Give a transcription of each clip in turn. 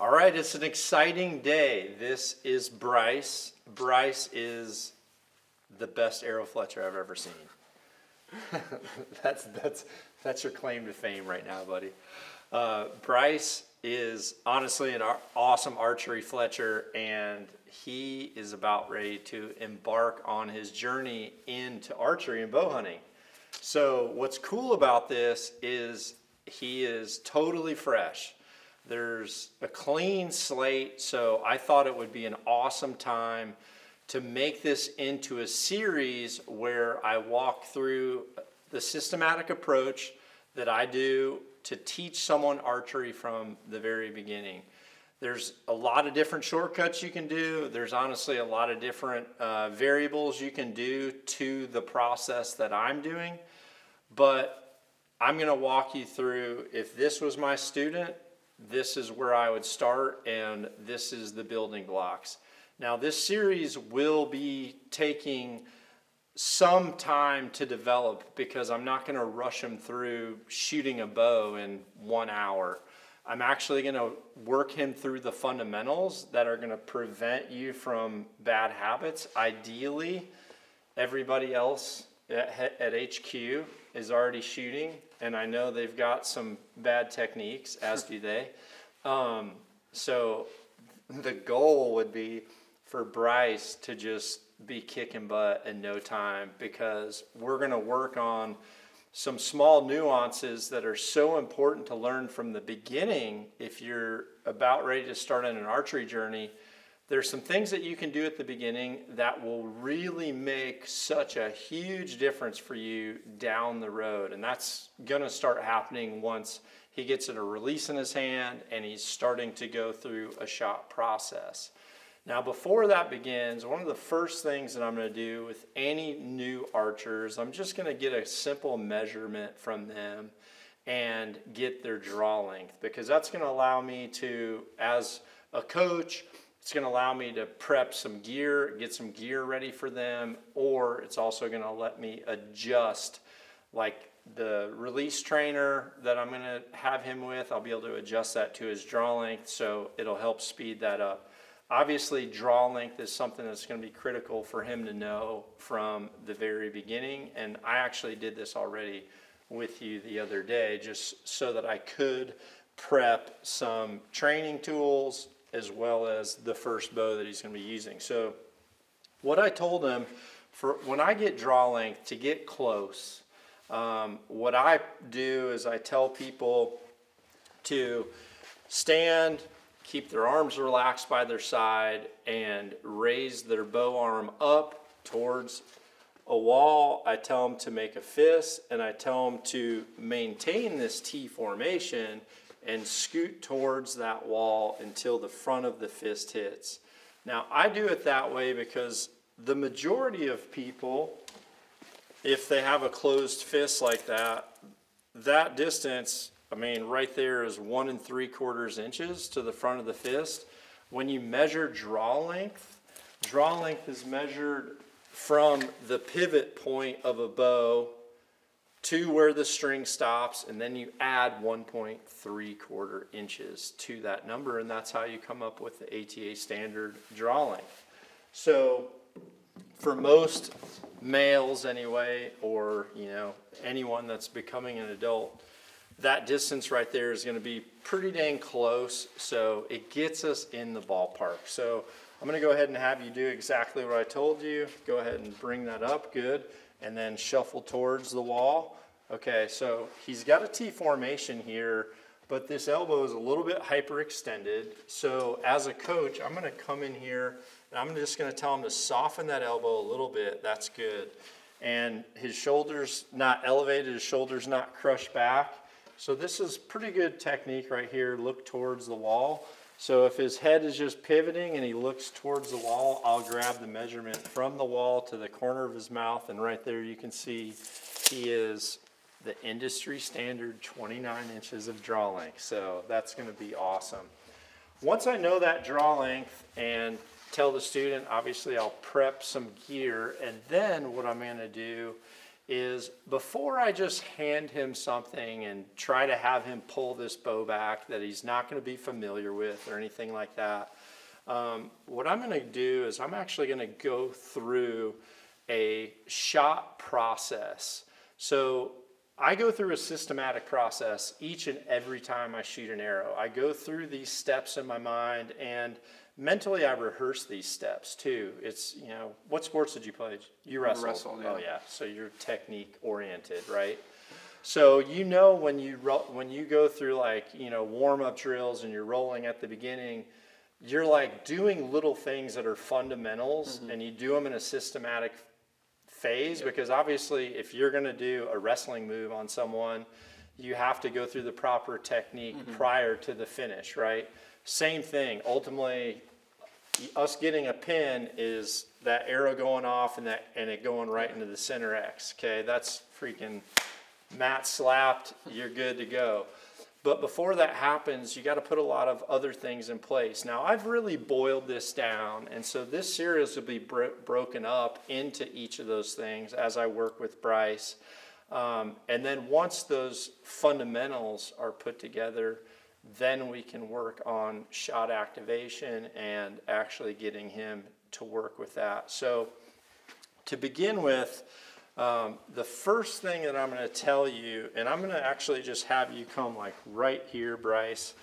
All right, it's an exciting day. This is Bryce. Bryce is the best arrow fletcher I've ever seen. That's your claim to fame right now, buddy. Bryce is honestly an awesome archery fletcher, and he is about ready to embark on his journey into archery and bow hunting. So what's cool about this is he is totally fresh. There's a clean slate, so I thought it would be an awesome time to make this into a series where I walk through the systematic approach that I do to teach someone archery from the very beginning. There's a lot of different shortcuts you can do. There's honestly a lot of different variables you can do to the process that I'm doing, but I'm going to walk you through, if this was my student, this is where I would start, and this is the building blocks. Now, this series will be taking some time to develop because I'm not going to rush him through shooting a bow in 1 hour. I'm actually going to work him through the fundamentals that are going to prevent you from bad habits. Ideally, everybody else at HQ is already shooting, and I know they've got some bad techniques, as do they. So the goal would be for Bryce to just be kicking butt in no time, because we're going to work on some small nuances that are so important to learn from the beginning. If you're about ready to start on an archery journey, there's some things that you can do at the beginning that will really make such a huge difference for you down the road. And that's going to start happening once he gets a release in his hand and he's starting to go through a shot process. Now, before that begins, one of the first things that I'm going to do with any new archers, I'm just going to get a simple measurement from them and get their draw length, because that's going to allow me to, as a coach, it's going to allow me to prep some gear, get some gear ready for them, or it's also going to let me adjust, like the release trainer that I'm going to have him with, I'll be able to adjust that to his draw length, so it'll help speed that up. Obviously, draw length is something that's going to be critical for him to know from the very beginning, and I actually did this already with you the other day just so that I could prep some training tools as well as the first bow that he's going to be using. So what I told him, for when I get draw length, to get close, what I do is I tell people to stand, keep their arms relaxed by their side, and raise their bow arm up towards a wall. I tell them to make a fist, and I tell them to maintain this T formation and scoot towards that wall until the front of the fist hits. Now, I do it that way because the majority of people, if they have a closed fist like that, that distance, I mean, right there is 1 3/4 inches to the front of the fist. When you measure draw length is measured from the pivot point of a bow to where the string stops, and then you add 1 3/4 inches to that number, and that's how you come up with the ATA standard draw length. So for most males anyway, or anyone that's becoming an adult, that distance right there is going to be pretty dang close, so it gets us in the ballpark. So I'm going to go ahead and have you do exactly what I told you. Go ahead and bring that up, good, and then shuffle towards the wall. Okay, so he's got a T formation here, but this elbow is a little bit hyperextended. So as a coach, I'm going to come in here, and I'm just going to tell him to soften that elbow a little bit. That's good. And his shoulder's not elevated, his shoulder's not crushed back. So this is pretty good technique right here. Look towards the wall. So if his head is just pivoting and he looks towards the wall, I'll grab the measurement from the wall to the corner of his mouth, and right there you can see he is the industry standard 29 inches of draw length. So that's going to be awesome. Once I know that draw length and tell the student, obviously I'll prep some gear, and then what I'm going to do is before I just hand him something and try to have him pull this bow back that he's not going to be familiar with or anything like that, what I'm going to do is I'm actually going to go through a shot process. So I go through a systematic process each and every time I shoot an arrow. I go through these steps in my mind, and mentally I rehearse these steps too. It's, you know, what sports did you play? You wrestled. Yeah. Oh yeah, so you're technique oriented, right? So you know when you go through, like, you know, warm-up drills and you're rolling at the beginning, you're like doing little things that are fundamentals, and you do them in a systematic phase, because obviously if you're going to do a wrestling move on someone, you have to go through the proper technique prior to the finish, right? Same thing. Ultimately, us getting a pin is that arrow going off and it going right into the center X. Okay, that's freaking mat slapped, you're good to go. But before that happens, you got to put a lot of other things in place. Now, I've really boiled this down, and so this series will be broken up into each of those things as I work with Bryce. And then once those fundamentals are put together, then we can work on shot activation and actually getting him to work with that. So to begin with, the first thing that I'm going to tell you, and I'm going to actually just have you come like right here, Bryce.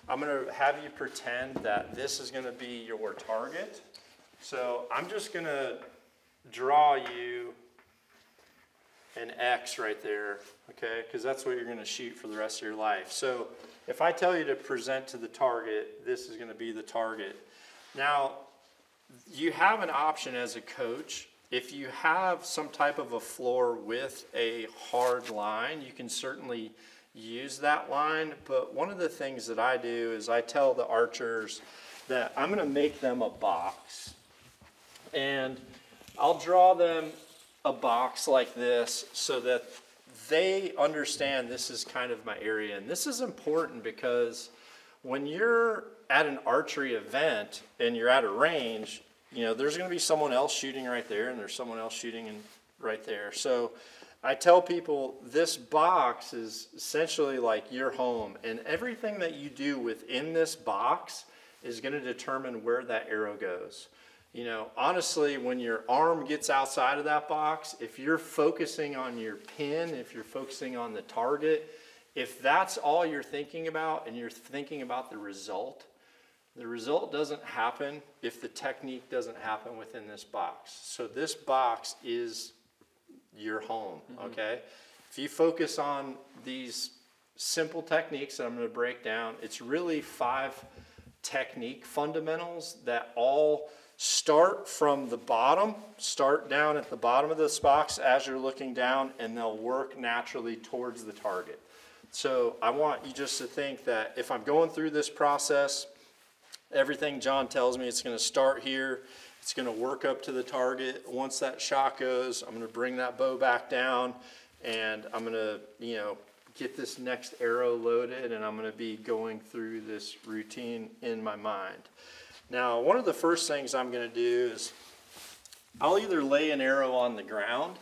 I'm going to have you pretend that this is going to be your target. So I'm just going to draw you an X right there, okay? Because that's what you're going to shoot for the rest of your life. So if I tell you to present to the target, this is going to be the target. Now, you have an option as a coach. If you have some type of a floor with a hard line, you can certainly use that line. But one of the things that I do is I tell the archers that I'm going to make them a box. And I'll draw them a box like this so that they understand this is kind of my area. And this is important because when you're at an archery event and you're at a range, you know, there's going to be someone else shooting right there, and there's someone else shooting right there. So I tell people this box is essentially like your home, and everything that you do within this box is going to determine where that arrow goes. You know, honestly, when your arm gets outside of that box, if you're focusing on your pin, if you're focusing on the target, if that's all you're thinking about and you're thinking about the result doesn't happen if the technique doesn't happen within this box. So this box is your home, okay? If you focus on these simple techniques that I'm going to break down, it's really 5 technique fundamentals that all start from the bottom, start down at the bottom of this box as you're looking down, and they'll work naturally towards the target. So I want you just to think that if I'm going through this process, everything John tells me, it's going to start here, it's going to work up to the target. Once that shot goes, I'm going to bring that bow back down, and I'm going to, you know, get this next arrow loaded, and I'm going to be going through this routine in my mind. Now, one of the first things I'm going to do is I'll either lay an arrow on the ground,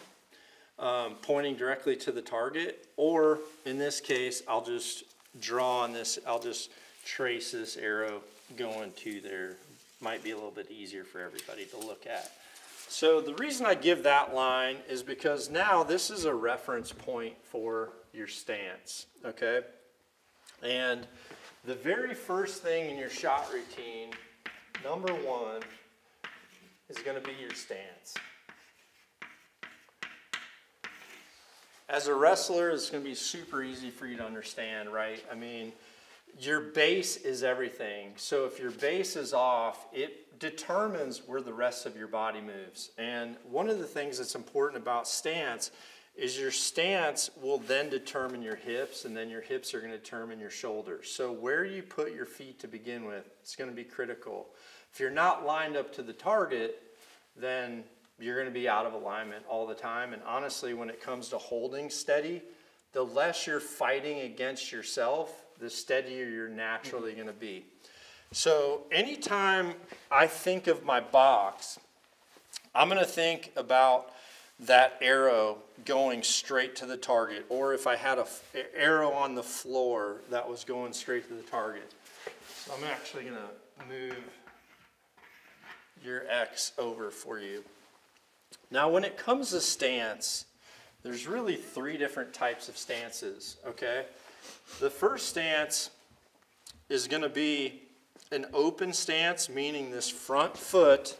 pointing directly to the target, or in this case, I'll just draw on this, I'll just trace this arrow going to there. Might be a little bit easier for everybody to look at. So the reason I give that line is because now this is a reference point for your stance, okay? And the very first thing in your shot routine, number 1, is going to be your stance. As a wrestler, it's going to be super easy for you to understand, right? I mean, your base is everything. So if your base is off, it determines where the rest of your body moves. And one of the things that's important about stance is your stance will then determine your hips, and then your hips are going to determine your shoulders. So where you put your feet to begin with, it's going to be critical. If you're not lined up to the target, then you're going to be out of alignment all the time. And honestly, when it comes to holding steady, the less you're fighting against yourself, the steadier you're naturally going to be. So anytime I think of my box, I'm going to think about that arrow going straight to the target, or if I had an arrow on the floor that was going straight to the target. So I'm actually going to move your X over for you. Now when it comes to stance, there's really 3 different types of stances, okay? The first stance is going to be an open stance, meaning this front foot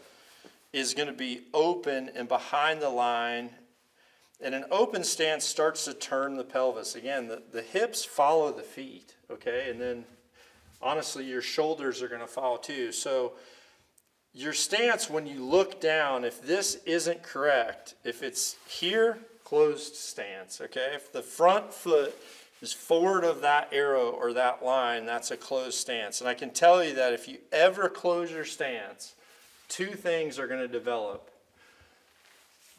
is going to be open and behind the line. And an open stance starts to turn the pelvis. Again, the hips follow the feet, okay? And then honestly, your shoulders are going to follow too. So your stance, when you look down, if this isn't correct, if it's here, closed stance, okay? If the front foot is forward of that arrow or that line, that's a closed stance. And I can tell you that if you ever close your stance, 2 things are going to develop.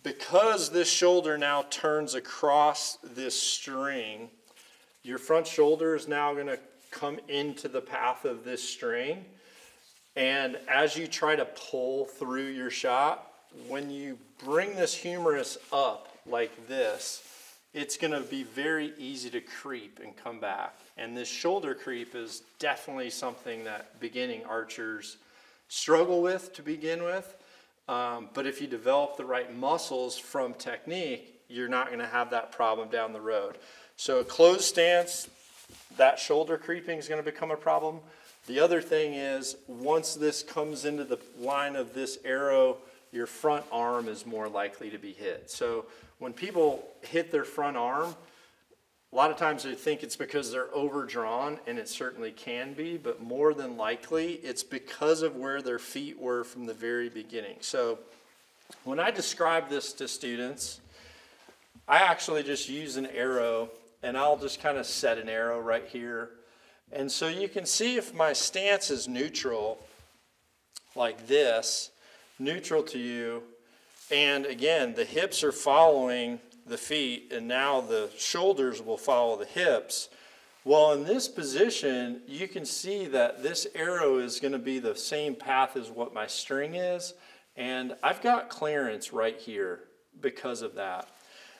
Because this shoulder now turns across this string, your front shoulder is now going to come into the path of this string. And as you try to pull through your shot, when you bring this humerus up like this, it's going to be very easy to creep and come back. And this shoulder creep is definitely something that beginning archers struggle with to begin with. But if you develop the right muscles from technique, you're not going to have that problem down the road. So a closed stance, that shoulder creeping is going to become a problem. The other thing is, once this comes into the line of this arrow, your front arm is more likely to be hit. So when people hit their front arm, a lot of times they think it's because they're overdrawn, and it certainly can be, but more than likely it's because of where their feet were from the very beginning. So when I describe this to students, I actually just use an arrow, and I'll just kind of set an arrow right here. And so you can see if my stance is neutral, like this, neutral to you, and again, the hips are following the feet, and now the shoulders will follow the hips. Well, in this position, you can see that this arrow is going to be the same path as what my string is, and I've got clearance right here because of that.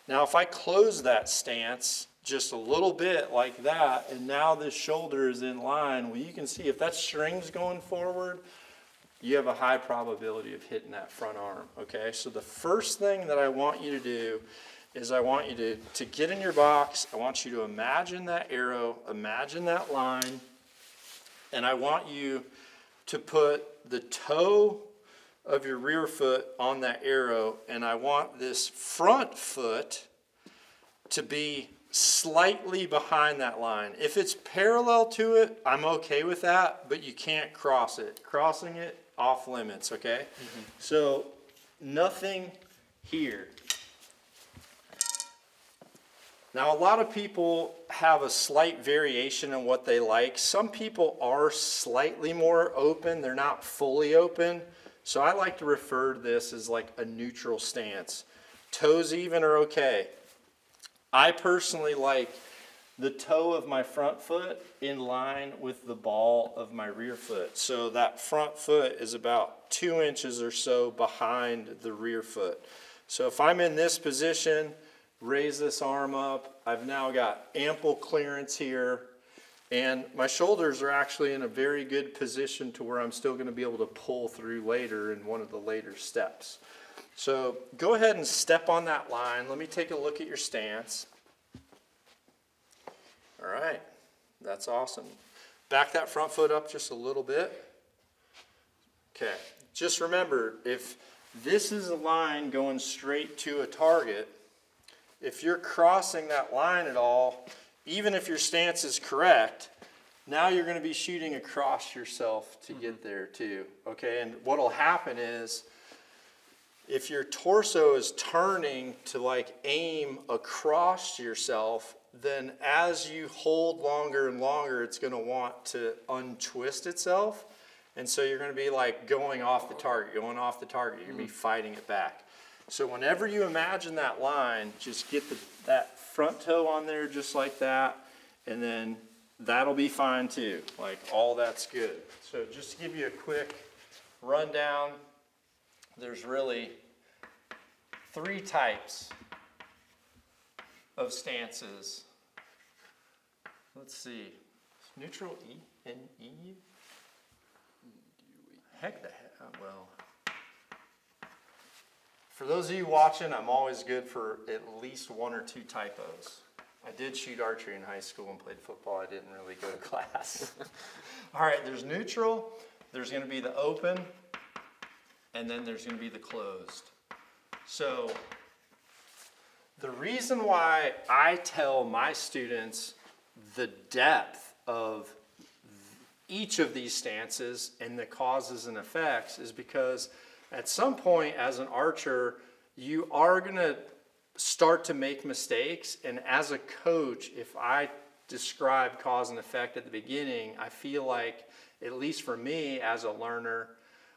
Now, if I close that stance just a little bit like that, and now this shoulder is in line, well, you can see if that string's going forward, you have a high probability of hitting that front arm, okay? So the first thing that I want you to do is I want you to get in your box. I want you to imagine that arrow, imagine that line, and I want you to put the toe of your rear foot on that arrow, and I want this front foot to be slightly behind that line. If it's parallel to it, I'm okay with that, but you can't cross it. Crossing it, off limits, okay? So nothing here. Now, a lot of people have a slight variation in what they like. Some people are slightly more open. They're not fully open. So I like to refer to this as like a neutral stance. Toes even are okay. I personally like the toe of my front foot in line with the ball of my rear foot. So that front foot is about 2 inches or so behind the rear foot. So if I'm in this position, raise this arm up, I've now got ample clearance here, and my shoulders are actually in a very good position to where I'm still going to be able to pull through later in one of the later steps. So go ahead and step on that line. Let me take a look at your stance. All right, that's awesome. Back that front foot up just a little bit. Okay, just remember, if this is a line going straight to a target, if you're crossing that line at all, even if your stance is correct, now you're going to be shooting across yourself to get there too, okay? And what will happen is, if your torso is turning to like aim across yourself, then as you hold longer and longer, it's going to want to untwist itself. And so you're going to be like going off the target, going off the target. You're going to be fighting it back. So whenever you imagine that line, just get that front toe on there just like that, and then that'll be fine too. Like all that's good. So just to give you a quick rundown, there's really three types of stances. Let's see. Neutral, E, N, E? Heck the heck, well. For those of you watching, I'm always good for at least one or two typos. I did shoot archery in high school and played football. I didn't really go to class. All right, there's neutral, there's going to be the open, and then there's going to be the closed. So the reason why I tell my students the depth of each of these stances and the causes and effects is because at some point as an archer, you are going to start to make mistakes. And as a coach, if I describe cause and effect at the beginning, I feel like, at least for me as a learner,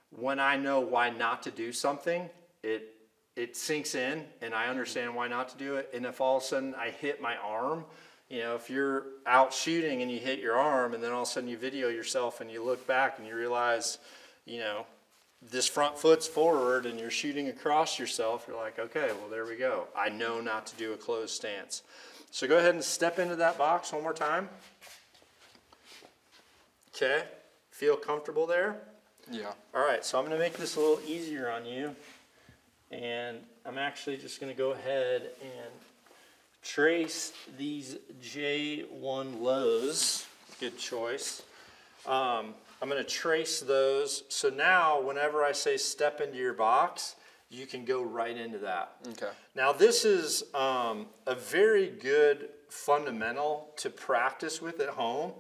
when I know why not to do something, it sinks in and I understand why not to do it. And if all of a sudden I hit my arm, you know, if you're out shooting and you hit your arm and then all of a sudden you video yourself and you look back and you realize, you know, this front foot's forward and you're shooting across yourself, you're like, okay, well, there we go. I know not to do a closed stance. So go ahead and step into that box one more time. Okay, feel comfortable there? Yeah. All right, so I'm going to make this a little easier on you. And I'm actually just going to go ahead and trace these J1 lows. Good choice. I'm going to trace those. So now whenever I say step into your box, you can go right into that. Okay. Now this is a very good fundamental to practice with at home.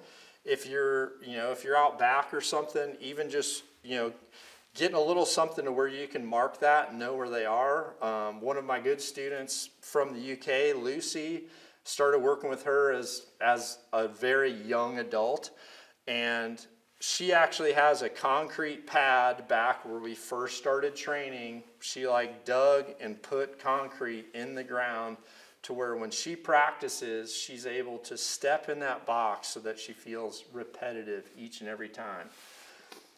If you're, if you're out back or something, even just, getting a little something to where you can mark that and know where they are. One of my good students from the UK, Lucy, started working with her as a very young adult, and she actually has a concrete pad back where we first started training. She like dug and put concrete in the ground to where when she practices, she's able to step in that box so that she feels repetitive each and every time.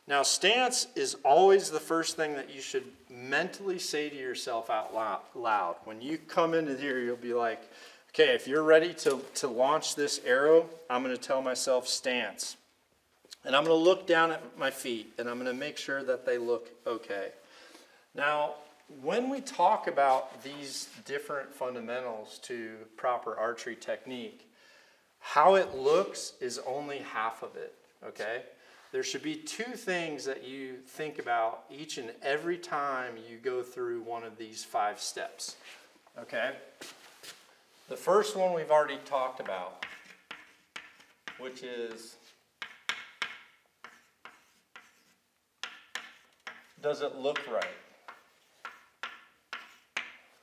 Now, stance is always the first thing that you should mentally say to yourself out loud. When you come into here, you'll be like, okay, if you're ready to launch this arrow, I'm going to tell myself stance. And I'm going to look down at my feet, and I'm going to make sure that they look okay. Now, when we talk about these different fundamentals to proper archery technique, how it looks is only half of it, okay? There should be two things that you think about each and every time you go through one of these 5 steps, okay? The first one we've already talked about, which is, does it look right?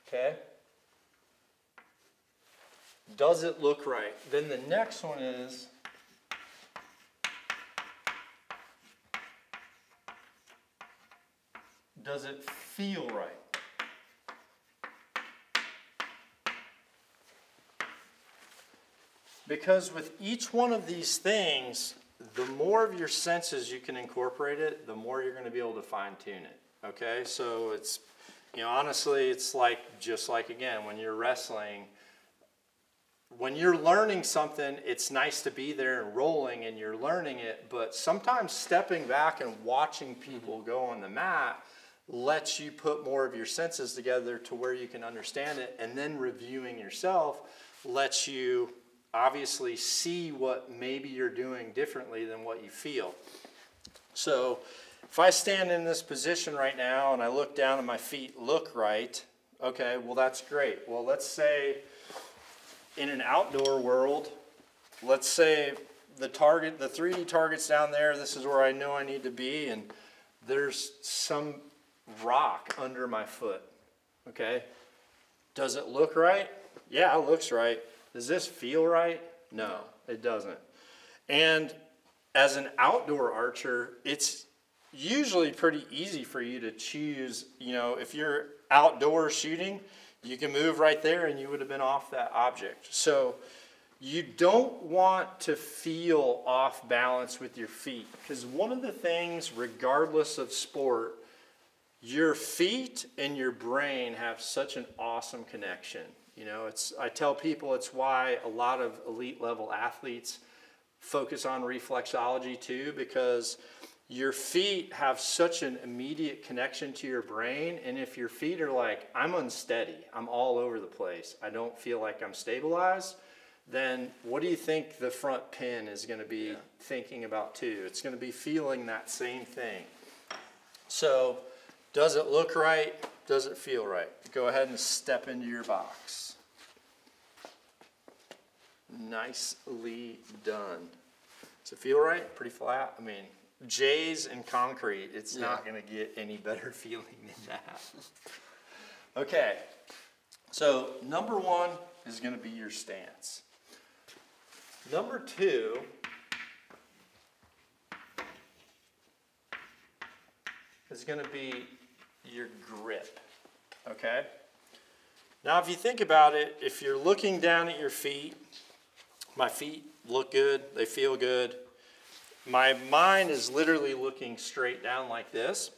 Okay? Does it look right? Then the next one is, does it feel right? Because with each one of these things, the more of your senses you can incorporate it, the more you're going to be able to fine tune it. Okay, so it's, honestly, it's like, just like again, when you're wrestling, when you're learning something, it's nice to be there and rolling and you're learning it, but sometimes stepping back and watching people go on the mat lets you put more of your senses together to where you can understand it, and then reviewing yourself lets you obviously see what maybe you're doing differently than what you feel. So if I stand in this position right now and I look down and my feet look right, okay, well that's great. Well, let's say in an outdoor world, let's say the 3D target's down there, this is where I know I need to be, and there's some rock under my foot, okay? Does it look right? Yeah, it looks right. Does this feel right? No, it doesn't. And as an outdoor archer, it's usually pretty easy for you to choose, if you're outdoor shooting, you can move right there and you would have been off that object. So you don't want to feel off balance with your feet, because one of the things, regardless of sport, your feet and your brain have such an awesome connection. You know, I tell people it's why a lot of elite level athletes focus on reflexology too, because your feet have such an immediate connection to your brain. And if your feet are like, I'm unsteady, I'm all over the place, I don't feel like I'm stabilized, then what do you think the front pin is going to be thinking about too? It's going to be feeling that same thing. So does it look right? Does it feel right? Go ahead and step into your box. Nicely done. Does it feel right? Pretty flat? I mean, J's and concrete, it's not going to get any better feeling than that. Okay, so number one is going to be your stance. Number two is going to be your grip, okay? Now, if you think about it, if you're looking down at your feet, my feet look good, they feel good. My mind is literally looking straight down like this.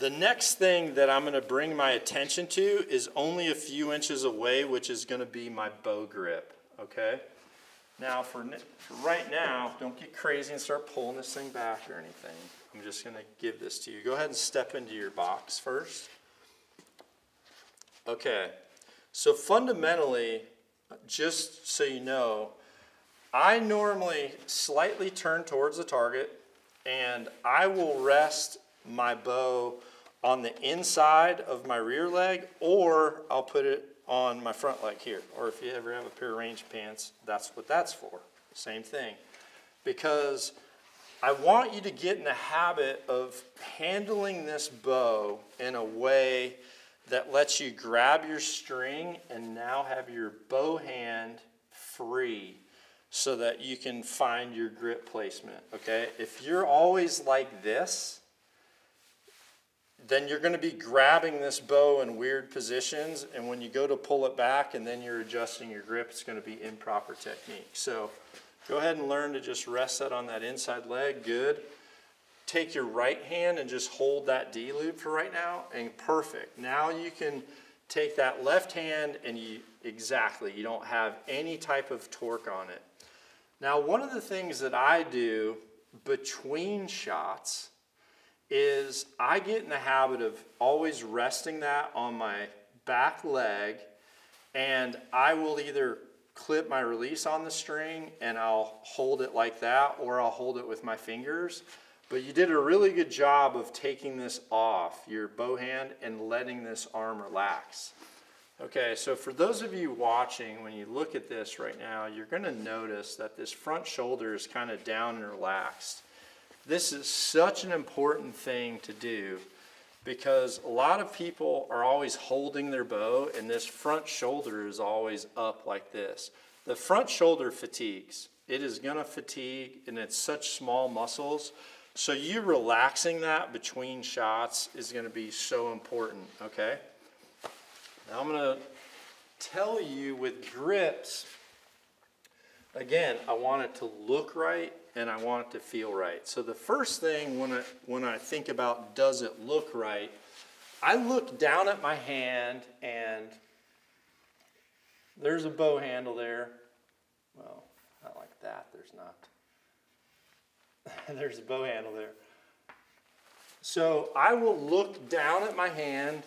The next thing that I'm going to bring my attention to is only a few inches away, which is going to be my bow grip, okay? Now, for right now, don't get crazy and start pulling this thing back or anything. I'm just going to give this to you. Go ahead and step into your box first. Okay, so fundamentally, just so you know, I normally slightly turn towards the target, and I will rest my bow on the inside of my rear leg, or I'll put it on my front leg here. Or if you ever have a pair of range pants, that's what that's for. Same thing. Because I want you to get in the habit of handling this bow in a way that lets you grab your string and now have your bow hand free so that you can find your grip placement, okay? If you're always like this, then you're going to be grabbing this bow in weird positions, and when you go to pull it back and then you're adjusting your grip, it's going to be improper technique. So go ahead and learn to just rest that on that inside leg. Good. Take your right hand and just hold that D loop for right now, and perfect. Now you can take that left hand and you don't have any type of torque on it. Now, one of the things that I do between shots is I get in the habit of always resting that on my back leg, and I will either clip my release on the string and I'll hold it like that, or I'll hold it with my fingers. But you did a really good job of taking this off your bow hand and letting this arm relax. Okay, so for those of you watching, when you look at this right now, you're going to notice that this front shoulder is kind of down and relaxed. This is such an important thing to do because a lot of people are always holding their bow and this front shoulder is always up like this. The front shoulder fatigues. It is going to fatigue, and it's such small muscles. So you relaxing that between shots is going to be so important, okay? Now I'm going to tell you with grips, again, I want it to look right and I want it to feel right. So the first thing when I think about does it look right, I look down at my hand and there's a bow handle there. Well, not like that, there's not. There's a bow handle there. So I will look down at my hand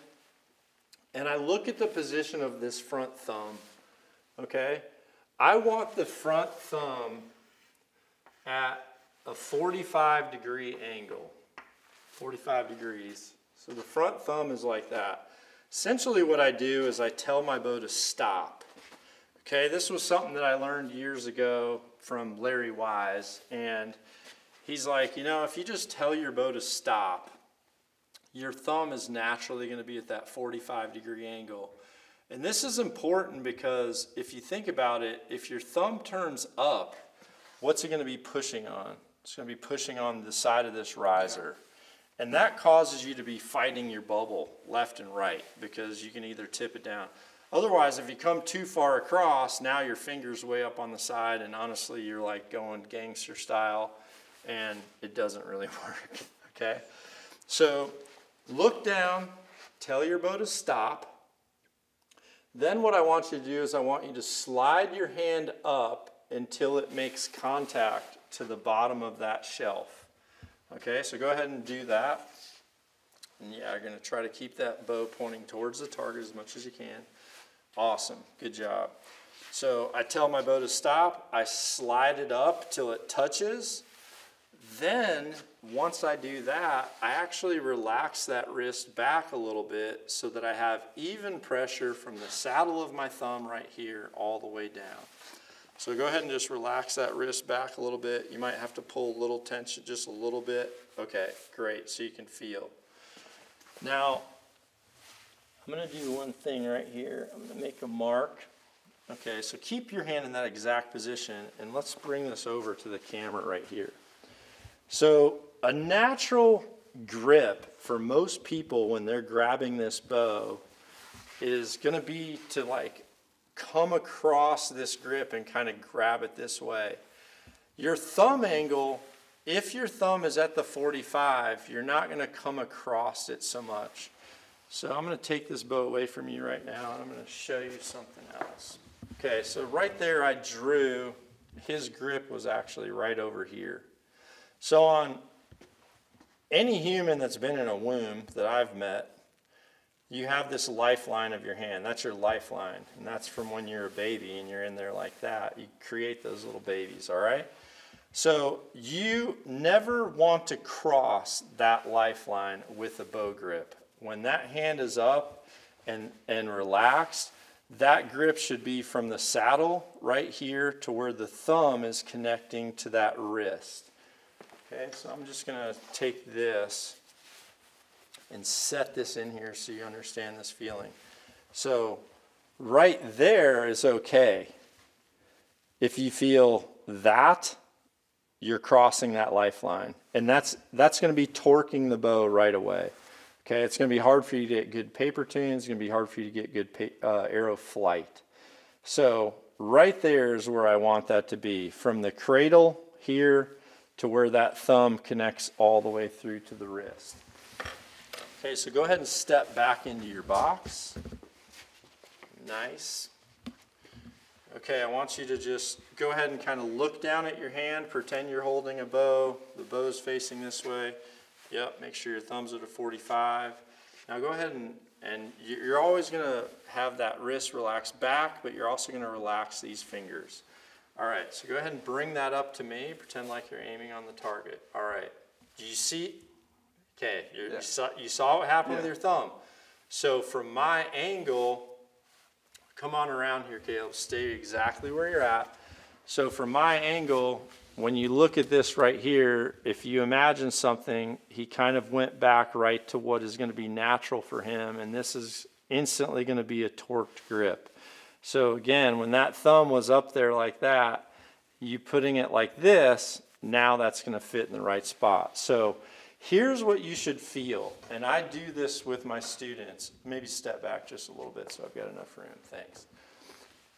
and I look at the position of this front thumb, okay? I want the front thumb at a 45-degree angle, 45 degrees. So the front thumb is like that. Essentially what I do is I tell my bow to stop. Okay, this was something that I learned years ago from Larry Wise, and he's like, you know, if you just tell your bow to stop, your thumb is naturally going to be at that 45-degree angle. And this is important because if you think about it, if your thumb turns up, what's it going to be pushing on? It's going to be pushing on the side of this riser. And that causes you to be fighting your bubble left and right because you can either tip it down. Otherwise, if you come too far across, now your finger's way up on the side, and honestly, you're like going gangster style, and it doesn't really work, okay? So look down, tell your bow to stop. Then what I want you to do is I want you to slide your hand up until it makes contact to the bottom of that shelf. Okay, so go ahead and do that. And yeah, you're going to try to keep that bow pointing towards the target as much as you can. Awesome, good job. So I tell my bow to stop, I slide it up till it touches. Then, once I do that, I actually relax that wrist back a little bit so that I have even pressure from the saddle of my thumb right here all the way down. So go ahead and just relax that wrist back a little bit. You might have to pull a little tension, just a little bit. Okay, great, so you can feel. Now, I'm going to do one thing right here. I'm going to make a mark. Okay, so keep your hand in that exact position, and let's bring this over to the camera right here. So a natural grip for most people when they're grabbing this bow is going to be to like come across this grip and kind of grab it this way. Your thumb angle, if your thumb is at the 45, you're not going to come across it so much. So I'm going to take this bow away from you right now, and I'm going to show you something else. Okay, so right there I drew, his grip was actually right over here. So on any human that's been in a womb that I've met, you have this lifeline of your hand. That's your lifeline, and that's from when you're a baby and you're in there like that. You create those little babies, all right? So you never want to cross that lifeline with a bow grip. When that hand is up and relaxed, that grip should be from the saddle right here to where the thumb is connecting to that wrist. Okay, so I'm just going to take this and set this in here so you understand this feeling. So right there is okay. If you feel that, you're crossing that lifeline. And that's going to be torquing the bow right away. Okay, it's going to be hard for you to get good paper tune. It's going to be hard for you to get good arrow flight. So right there is where I want that to be. From the cradle here to where that thumb connects all the way through to the wrist. Okay, so go ahead and step back into your box. Nice. Okay, I want you to just go ahead and kind of look down at your hand, pretend you're holding a bow. The bow's facing this way. Yep, make sure your thumb's at a 45. Now go ahead and you're always going to have that wrist relaxed back, but you're also going to relax these fingers. All right, so go ahead and bring that up to me. Pretend like you're aiming on the target. All right, do you see? Okay, you saw what happened with your thumb. So from my angle, come on around here, Caleb. Stay exactly where you're at. So from my angle, when you look at this right here, if you imagine something, he kind of went back right to what is going to be natural for him, and this is instantly going to be a torqued grip. So again, when that thumb was up there like that, you putting it like this, now that's going to fit in the right spot. So here's what you should feel, and I do this with my students. Maybe step back just a little bit so I've got enough room. Thanks.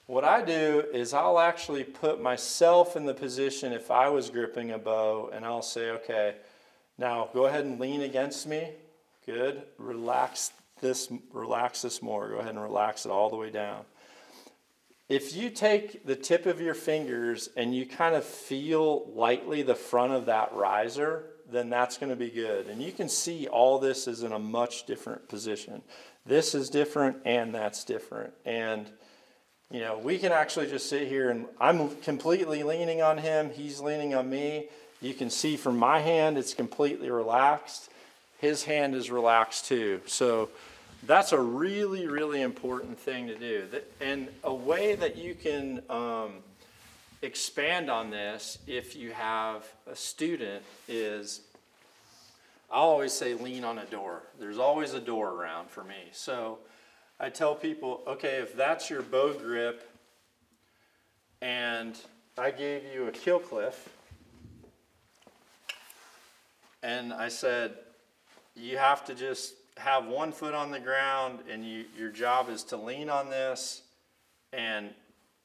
What I do is I'll actually put myself in the position if I was gripping a bow, and I'll say, okay, now go ahead and lean against me. Good. Relax this more. Go ahead and relax it all the way down. If you take the tip of your fingers and you kind of feel lightly the front of that riser, then that's going to be good. And you can see all this is in a much different position. This is different and that's different. And you know, we can actually just sit here and I'm completely leaning on him. He's leaning on me. You can see from my hand, it's completely relaxed. His hand is relaxed too. So that's a really, really important thing to do. And a way that you can expand on this if you have a student is, I always say lean on a door. There's always a door around for me. So I tell people, okay, if that's your bow grip and I gave you a kill cliff and I said, you have to just have one foot on the ground and your job is to lean on this, and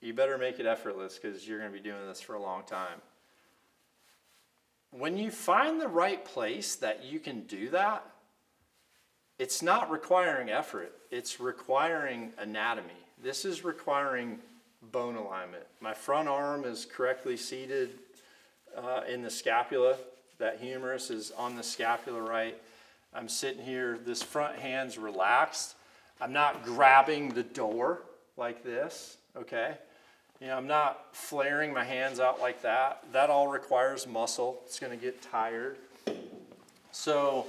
you better make it effortless because you're going to be doing this for a long time. When you find the right place that you can do that, it's not requiring effort. It's requiring anatomy. This is requiring bone alignment. My front arm is correctly seated in the scapula. That humerus is on the scapula, right? I'm sitting here, this front hand's relaxed. I'm not grabbing the door like this, okay? You know, I'm not flaring my hands out like that. That all requires muscle. It's gonna get tired. So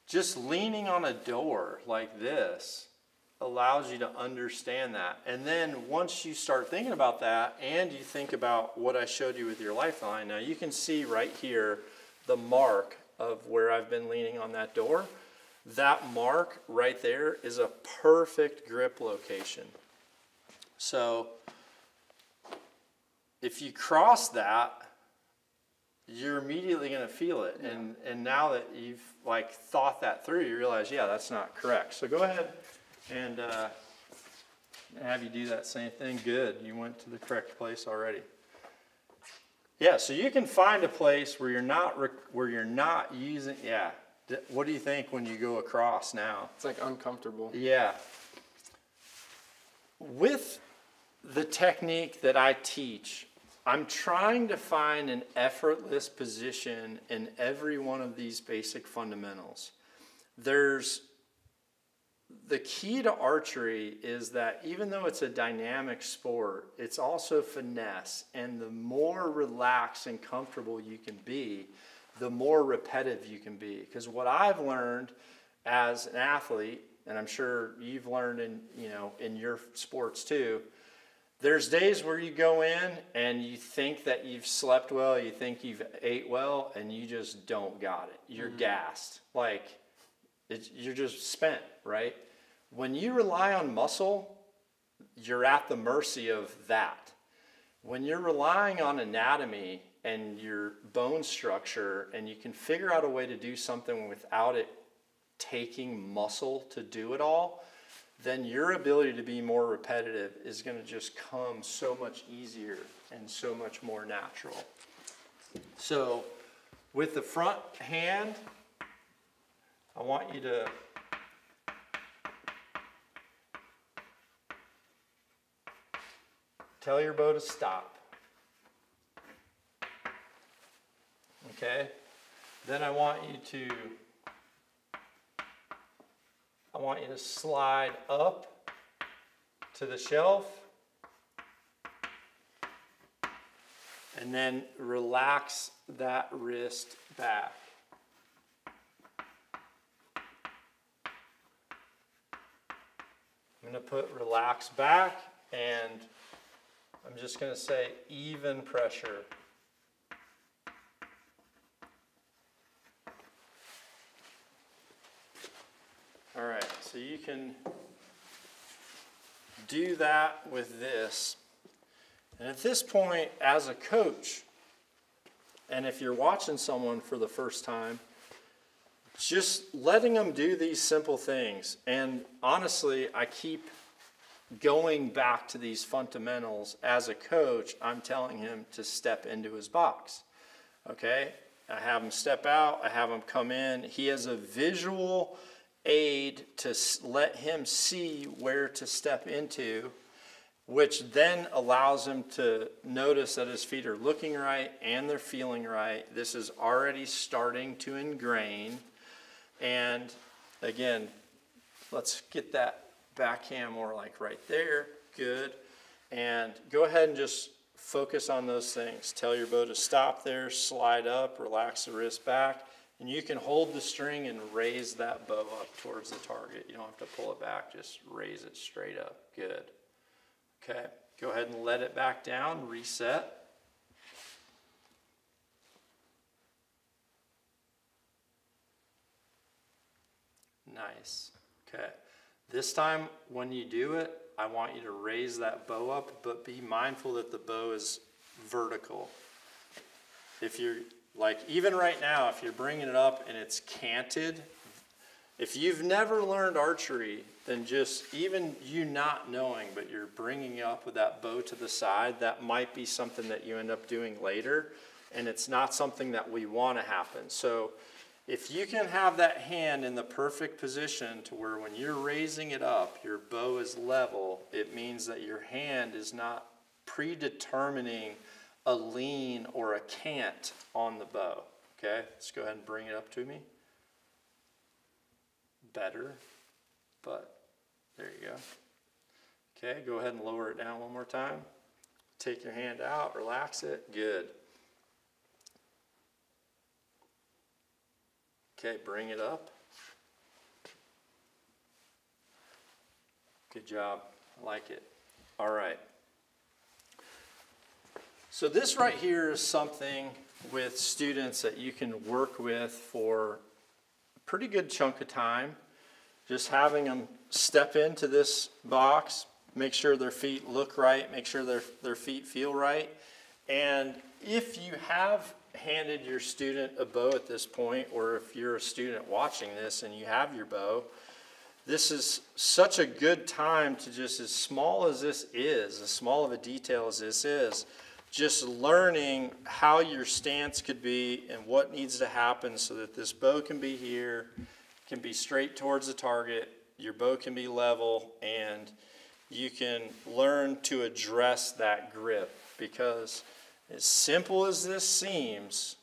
just leaning on a door like this allows you to understand that. And then once you start thinking about that and you think about what I showed you with your lifeline, now you can see right here the mark of where I've been leaning on that door. That mark right there is a perfect grip location. So if you cross that, you're immediately going to feel it. Yeah. And now that you've like thought that through, you realize, yeah, that's not correct. So go ahead and have you do that same thing. Good, you went to the correct place already. Yeah, so you can find a place where you're not using. Yeah, what do you think when you go across now? It's like uncomfortable. Yeah. With the technique that I teach, I'm trying to find an effortless position in every one of these basic fundamentals. The key to archery is that even though it's a dynamic sport, it's also finesse. And the more relaxed and comfortable you can be, the more repetitive you can be. Because what I've learned as an athlete, and I'm sure you've learned in your sports too, there's days where you go in and you think that you've slept well, you think you've ate well, and you just don't got it. You're gassed. Like, you're just spent, right? When you rely on muscle, you're at the mercy of that. When you're relying on anatomy and your bone structure, and you can figure out a way to do something without it taking muscle to do it all, then your ability to be more repetitive is going to just come so much easier and so much more natural. So with the front hand, I want you to tell your bow to stop. Okay? Then I want you to slide up to the shelf and then relax that wrist back. I'm going to put relax back, and I'm just going to say even pressure. All right, so you can do that with this. And at this point, as a coach, and if you're watching someone for the first time, just letting them do these simple things. And honestly, I keep going back to these fundamentals. As a coach, I'm telling him to step into his box. Okay? I have him step out, I have him come in. He has a visual aid to let him see where to step into, which then allows him to notice that his feet are looking right and they're feeling right. This is already starting to ingrain. And again, let's get that backhand more like right there. Good. And go ahead and just focus on those things. Tell your bow to stop there, slide up, relax the wrist back. And you can hold the string and raise that bow up towards the target. You don't have to pull it back, just raise it straight up. Good. Okay, go ahead and let it back down, reset. Nice. Okay, this time when you do it, I want you to raise that bow up, but be mindful that the bow is vertical. If you're like, even right now, if you're bringing it up and it's canted, if you've never learned archery, then just even you not knowing, but you're bringing up with that bow to the side, that might be something that you end up doing later, and it's not something that we want to happen. So If you can have that hand in the perfect position to where when you're raising it up, your bow is level, it means that your hand is not predetermining a lean or a cant on the bow. Okay, let's go ahead and bring it up to me. Better, but there you go. Okay, go ahead and lower it down one more time. Take your hand out, relax it, good. Okay, bring it up. Good job, I like it. All right. So this right here is something with students that you can work with for a pretty good chunk of time. Just having them step into this box, make sure their feet look right, make sure their feet feel right. And if you have handed your student a bow at this point, or if you're a student watching this and you have your bow, this is such a good time to just, as small as this is, as small of a detail as this is, just learning how your stance could be and what needs to happen so that this bow can be here, can be straight towards the target, your bow can be level, and you can learn to address that grip. Because as simple as this seems,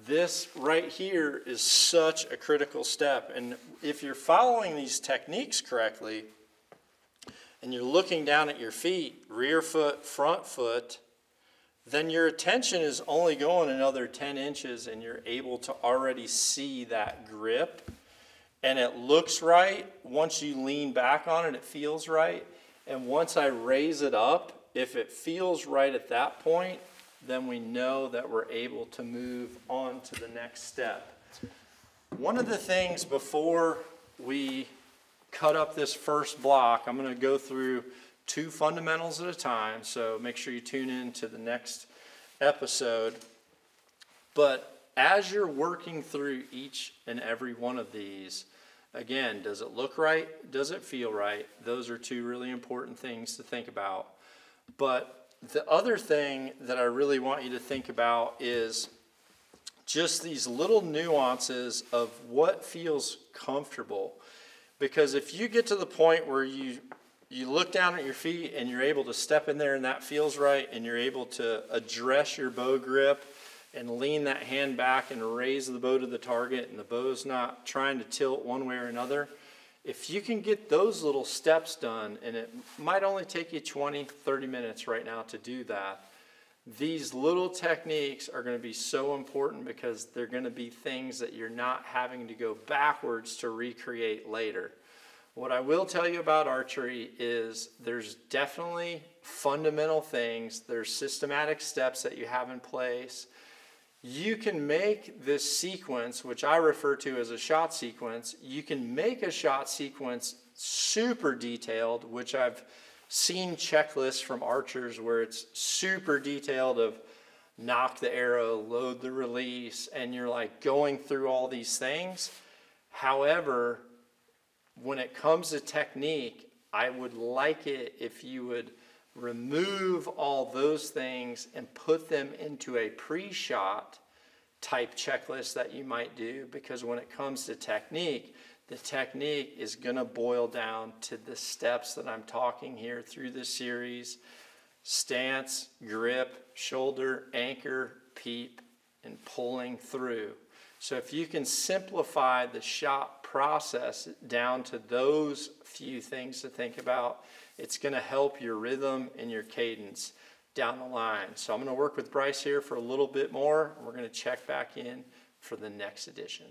this right here is such a critical step. And if you're following these techniques correctly, and you're looking down at your feet, rear foot, front foot, then your attention is only going another 10 inches and you're able to already see that grip. And it looks right. Once you lean back on it, it feels right. And once I raise it up, if it feels right at that point, then we know that we're able to move on to the next step. One of the things before we cut up this first block, I'm going to go through 2 fundamentals at a time, so make sure you tune in to the next episode. But as you're working through each and every one of these, again, does it look right? Does it feel right? Those are 2 really important things to think about. But the other thing that I really want you to think about is just these little nuances of what feels comfortable. Because if you get to the point where you look down at your feet and you're able to step in there and that feels right, and you're able to address your bow grip and lean that hand back and raise the bow to the target, and the bow's not trying to tilt one way or another, if you can get those little steps done, and it might only take you 20, 30 minutes right now to do that, these little techniques are going to be so important because they're going to be things that you're not having to go backwards to recreate later. What I will tell you about archery is there's definitely fundamental things, there's systematic steps that you have in place. You can make this sequence, which I refer to as a shot sequence, you can make a shot sequence super detailed, which I've seen checklists from archers where it's super detailed of knock the arrow, load the release, and you're like going through all these things. However, when it comes to technique, I would like it if you would remove all those things and put them into a pre-shot type checklist that you might do, because when it comes to technique, the technique is going to boil down to the steps that I'm talking here through this series: stance, grip, shoulder, anchor, peep, and pulling through. So if you can simplify the shot process down to those few things to think about, it's going to help your rhythm and your cadence down the line. So I'm going to work with Bryce here for a little bit more, and we're going to check back in for the next edition.